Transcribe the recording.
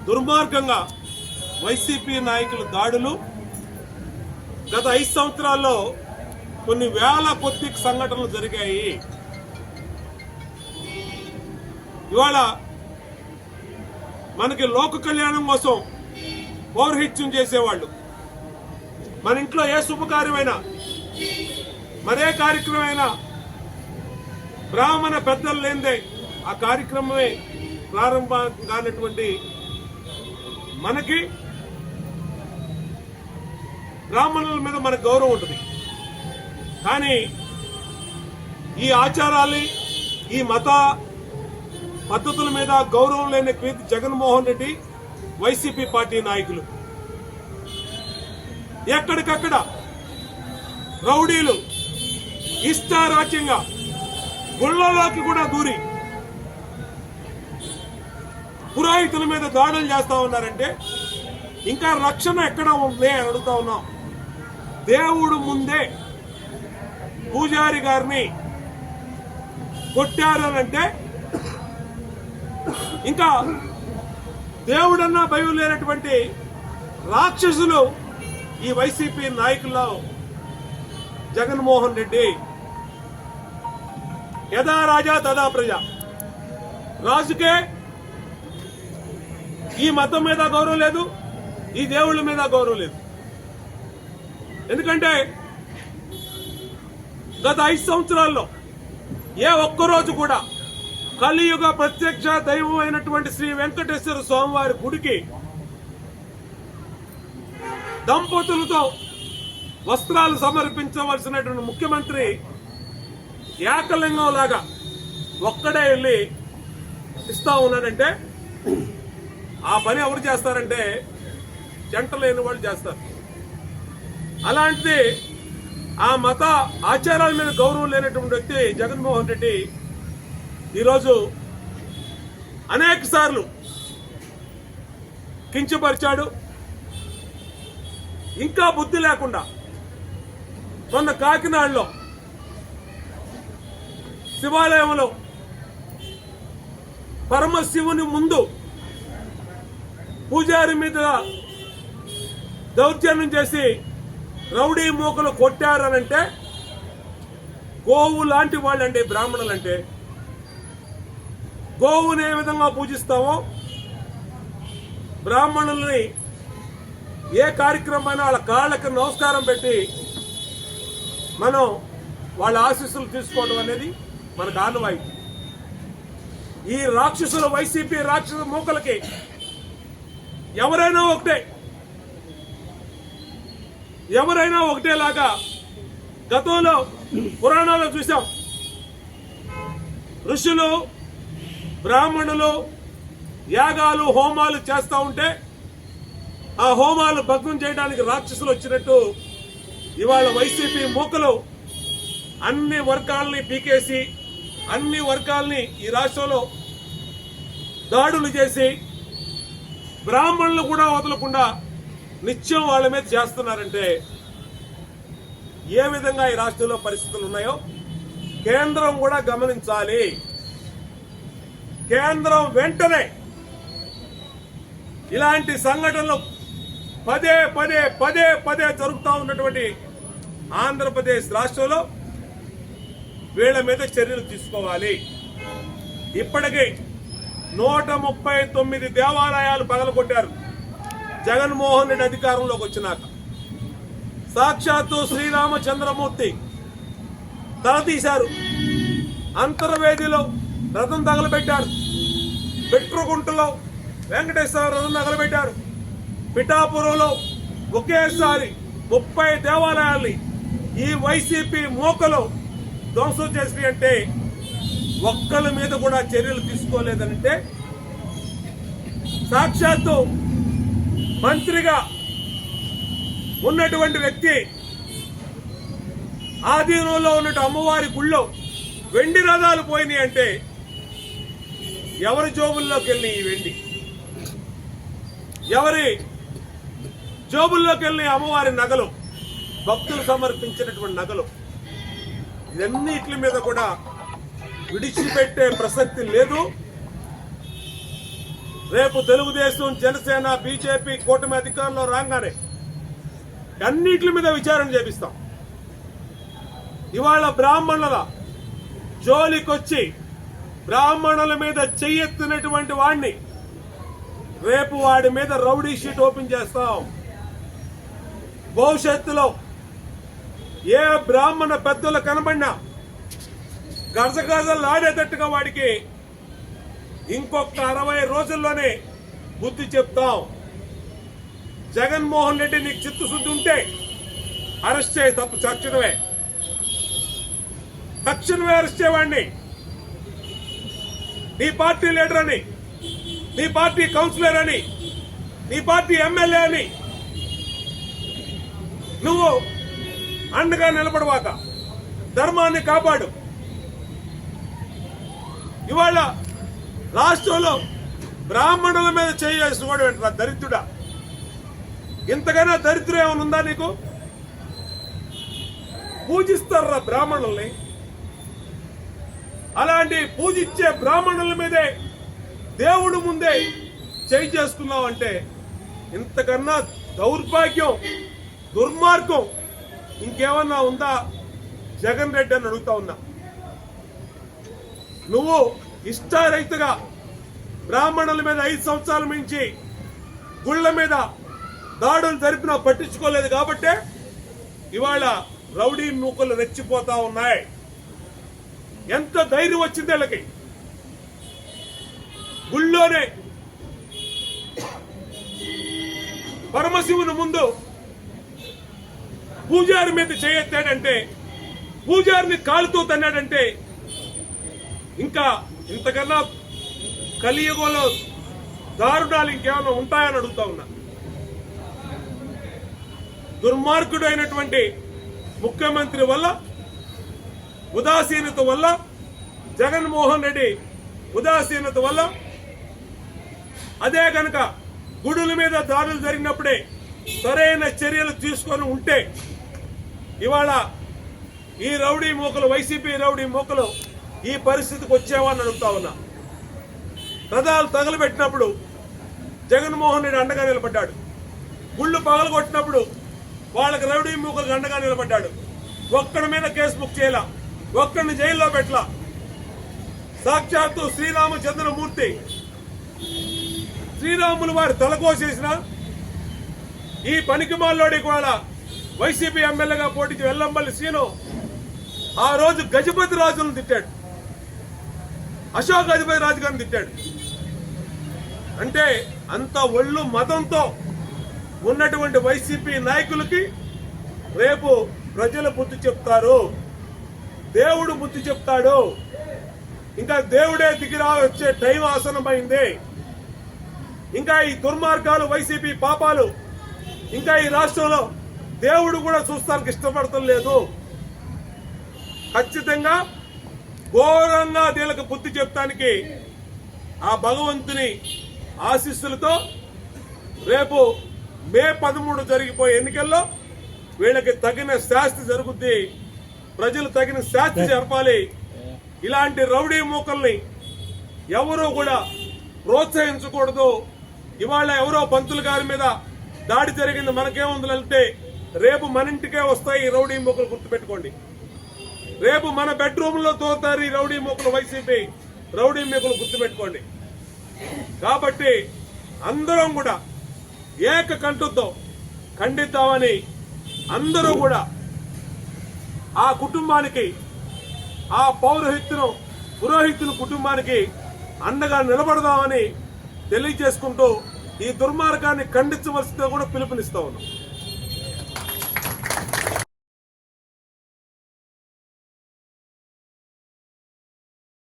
దుర్మార్గంగా వైసీపీ నాయకుల దాడులు గత 5 సంవత్సరాల్లో కొన్ని వేల కొద్ది సంఘటనలు జరిగాయి. ఇవాళ మనకి లోక కళ్యాణం కోసం పౌరహిత్యం చేసేవాళ్ళు, మన ఇంట్లో ఏ శుభకార్యమైనా మరే కార్యక్రమమైనా బ్రాహ్మణ పెద్దలు లేనిదే ఆ కార్యక్రమమే ప్రారంభం కానటువంటి మనకి బ్రాహ్మణుల మీద మనకు గౌరవం ఉంటుంది. కానీ ఈ ఆచారాల్ని, ఈ మత పద్ధతుల మీద గౌరవం లేని వ్యక్తి జగన్మోహన్ రెడ్డి, వైసీపీ పార్టీ నాయకులు. ఎక్కడికక్కడ రౌడీలు ఇష్టారాజ్యంగా గుళ్ళలోకి కూడా దూరి పురోహితుల మీద దాడులు చేస్తా ఉన్నారంటే ఇంకా రక్షణ ఎక్కడ ఉంది అని అడుగుతా ఉన్నాం. దేవుడు ముందే పూజారి గారిని కొట్టారు అంటే ఇంకా దేవుడన్నా భయం లేనటువంటి రాక్షసులు ఈ వైసీపీ నాయకుల్లో జగన్మోహన్ రెడ్డి. యథా రాజా తదా ప్రజ. రాజుకే ఈ మతం మీద గౌరవం లేదు, ఈ దేవుళ్ళ మీద గౌరవం లేదు. ఎందుకంటే గత 5 సంవత్సరాల్లో ఏ ఒక్కరోజు కూడా కలియుగ ప్రత్యక్ష దైవం అయినటువంటి శ్రీ వెంకటేశ్వర స్వామివారి గుడికి దంపతులతో వస్త్రాలు సమర్పించవలసినటువంటి ముఖ్యమంత్రి ఏకలింగం లాగా ఒక్కడే వెళ్ళి ఇస్తా ఉన్నాడంటే ఆ పని ఎవరు చేస్తారంటే జంట లేని వాళ్ళు చేస్తారు. అలాంటి ఆ మత ఆచారాల మీద గౌరవం లేనటువంటి వ్యక్తి జగన్మోహన్ రెడ్డి ఈరోజు అనేక సార్లు కించపరిచాడు. ఇంకా బుద్ధి లేకుండా మొన్న కాకినాడలో శివాలయంలో పరమశివుని ముందు పూజారి మీద దౌర్జన్యం చేసి రౌడీ మూకలు కొట్టారనంటే గోవు లాంటి వాళ్ళండి బ్రాహ్మణులంటే. గోవుని ఏ విధంగా పూజిస్తామో బ్రాహ్మణుల్ని ఏ కార్యక్రమమైనా వాళ్ళ కాళ్ళకి నమస్కారం పెట్టి మనం వాళ్ళ ఆశీస్సులు తీసుకోవడం అనేది మనకు ఆనవాయితీ. ఈ రాక్షసుల వైసీపీ రాక్షస మూకలకి ఎవరైనా ఒకటేలాగా గతంలో పురాణాల్లో చూసాం. ఋషులు బ్రాహ్మణులు యాగాలు హోమాలు చేస్తూ ఉంటే ఆ హోమాలు భగ్నం చేయడానికి రాక్షసులు వచ్చినట్టు ఇవాళ వైసీపీ మూకలు అన్ని వర్గాల్ని పీకేసి అన్ని వర్గాల్ని ఈ రాష్ట్రంలో దాడులు చేసి బ్రాహ్మణులు కూడా వదలకుండా నిత్యం వాళ్ళ మీద చేస్తున్నారంటే ఏ విధంగా ఈ రాష్ట్రంలో పరిస్థితులు ఉన్నాయో కేంద్రం కూడా గమనించాలి. కేంద్రం వెంటనే ఇలాంటి సంఘటనలు పదే పదే పదే పదే జరుగుతూ ఉన్నటువంటి ఆంధ్రప్రదేశ్ రాష్ట్రంలో వీళ్ల మీద చర్యలు తీసుకోవాలి. ఇప్పటికీ 139 దేవాలయాలు పగలగొట్టారు జగన్మోహన్ రెడ్డి అధికారంలోకి వచ్చినాక. సాక్షాత్తు శ్రీరామచంద్రమూర్తి తలతీశారు. అంతర్వేదిలో రథం తగలబెట్టారు. పెట్రుగుంటలో వెంకటేశ్వర రథం తగలబెట్టారు. పిఠాపురంలో ఒకేసారి 30 దేవాలయాల్ని ఈ వైసీపీ మూకలు ధ్వంసం చేసి అంటే ఒక్కల మీద కూడా చర్యలు తీసుకోలేదంటే సాక్షాత్తు మంత్రిగా ఉన్నటువంటి వ్యక్తి ఆధీనంలో ఉన్నట్టు అమ్మవారి గుళ్ళో వెండి రథాలు పోయినాయి అంటే ఎవరి జోబుల్లోకి వెళ్ళి ఈ వెండి, ఎవరి జోబుల్లోకి వెళ్ళి అమ్మవారి నగలు, భక్తులు సమర్పించినటువంటి నగలు, ఇవన్నిటి మీద కూడా విడిచిపెట్టే ప్రసక్తి లేదు. రేపు తెలుగుదేశం, జనసేన, బీజేపీ కూటమి అధికారంలో రాగానే అన్నిటి మీద విచారణ చేపిస్తాం. ఇవాళ బ్రాహ్మణుల జోలికొచ్చి బ్రాహ్మణుల మీద చెయ్యెత్తినటువంటి వాడిని రేపు వాడి మీద రౌడీ షీట్ ఓపెన్ చేస్తాం. భవిష్యత్తులో ఏ బ్రాహ్మణ పెద్దలు కనబడినా గజగజలాడేటట్టుగా వాడికి ఇంకొక 60 రోజుల్లోనే బుద్ధి చెప్తాం. జగన్మోహన్ రెడ్డి నీకు చిత్తశుద్ధి ఉంటే అరెస్ట్ చేయి, తప్పు తక్షణమే అరెస్ట్ చేయవాడిని. నీ పార్టీ లీడర్ అని, నీ పార్టీ కౌన్సిలర్ అని, నీ పార్టీ ఎమ్మెల్యే అని నువ్వు అండగా నిలబడవాక ధర్మాన్ని కాపాడు. ఇవాళ రాష్ట్రంలో బ్రాహ్మణుల మీద చేయాల్సిన దరిద్రుడా, ఇంతకైనా దరిద్రం ఏమైనా ఉందా నీకు? పూజిస్తారా బ్రాహ్మణుల్ని? అలాంటి పూజించే బ్రాహ్మణుల మీదే దేవుడు ముందే చేయి చేసుకున్నావంటే ఇంతకన్నా దౌర్భాగ్యం, దుర్మార్గం ఇంకేమన్నా ఉందా జగన్ రెడ్డి అని అడుగుతా ఉన్నా. నువ్వు ఇష్టారైతుగా బ్రాహ్మణుల మీద 5 సంవత్సరాల నుంచి గుళ్ల మీద దాడులు జరిపినా పట్టించుకోలేదు కాబట్టే ఇవాళ రౌడీ మూకలు రెచ్చిపోతా ఉన్నాయి. ఎంత ధైర్యం వచ్చింది వీళ్ళకి? గుళ్ళోనే పరమశివుని ముందు పూజారి మీద చేయెత్తాడంటే, పూజారిని కాలుతో తన్నాడంటే ఇంకా ఇంతకన్నా కలియుగంలో దారుణాలు ఇంకేమైనా ఉంటాయని అడుగుతా ఉన్నా. దుర్మార్గుడు అయినటువంటి ముఖ్యమంత్రి వల్ల, ఉదాసీనత వల్ల, జగన్మోహన్ రెడ్డి ఉదాసీనత వల్ల, అదే కనుక గుడుల మీద దాడులు జరిగినప్పుడే సరైన చర్యలు తీసుకొని ఉంటే ఇవాళ ఈ రౌడీ మూకలు, వైసీపీ రౌడీ మూకలు ఈ పరిస్థితికి వచ్చేవాన్ని అడుగుతా ఉన్నా. రథాలు తగలబెట్టినప్పుడు జగన్మోహన్ రెడ్డి అండగా నిలబడ్డాడు. గుళ్ళు పగలగొట్టినప్పుడు వాళ్ళకి రౌడీ మూకలకు అండగా నిలబడ్డాడు. ఒక్కడి మీద కేసు బుక్ చేయలా, ఒక్కడిని జైల్లో పెట్టలా. సాక్షాత్తు శ్రీరామచంద్రమూర్తి, శ్రీరాములు వారి తలకోసేసిన ఈ పనికిమాల్లోడి కూడా వైసీపీ ఎమ్మెల్యేగా పోటీకి వెల్లంపల్లి శ్రీను ఆ రోజు గజపతి రాజును తిట్టాడు, అశోక్ గజపతి రాజు గారిని తిట్టాడు. అంటే అంత ఒళ్ళు మతంతో ఉన్నటువంటి వైసీపీ నాయకులకి రేపు ప్రజలు బుద్ధి చెప్తారు, దేవుడు బుద్ధి చెప్తాడు. ఇంకా దేవుడే దిగిరా వచ్చే టైం ఆసనమైంది. ఇంకా ఈ దుర్మార్గాలు, వైసీపీ పాపాలు ఇంకా ఈ రాష్ట్రంలో దేవుడు కూడా చూస్తానికి ఇష్టపడటం లేదు. ఖచ్చితంగా ఘోరంగా దీనికి బుద్ధి చెప్తానికి ఆ భగవంతుని ఆశీస్సులతో రేపు మే 13 జరిగిపోయే ఎన్నికల్లో వీళ్ళకి తగిన శాస్తి జరుగుద్ది. ప్రజలు తగిన శాస్తి జరపాలి. ఇలాంటి రౌడీ మూకల్ని ఎవరూ కూడా ప్రోత్సహించకూడదు. ఇవాళ ఎవరో పంతులు గారి మీద దాడి జరిగింది, మనకేముందంటే రేపు మన ఇంటికే వస్తాయి ఈ రౌడీ మూకలు, గుర్తుపెట్టుకోండి. రేపు మన బెడ్రూమ్ లో తోతారు ఈ రౌడీ మూకలు, వైసీపీ రౌడీ మూకలు, గుర్తుపెట్టుకోండి. కాబట్టి అందరం కూడా ఏకకంఠంతో ఖండిద్దామని అందరూ కూడా ఆ కుటుంబానికి, ఆ పురోహితుల కుటుంబానికి అండగా నిలబడదామని తెలియజేసుకుంటూ ఈ దుర్మార్గాన్ని ఖండించవలసిందిగా కూడా పిలుపునిస్తా ఉన్నాం.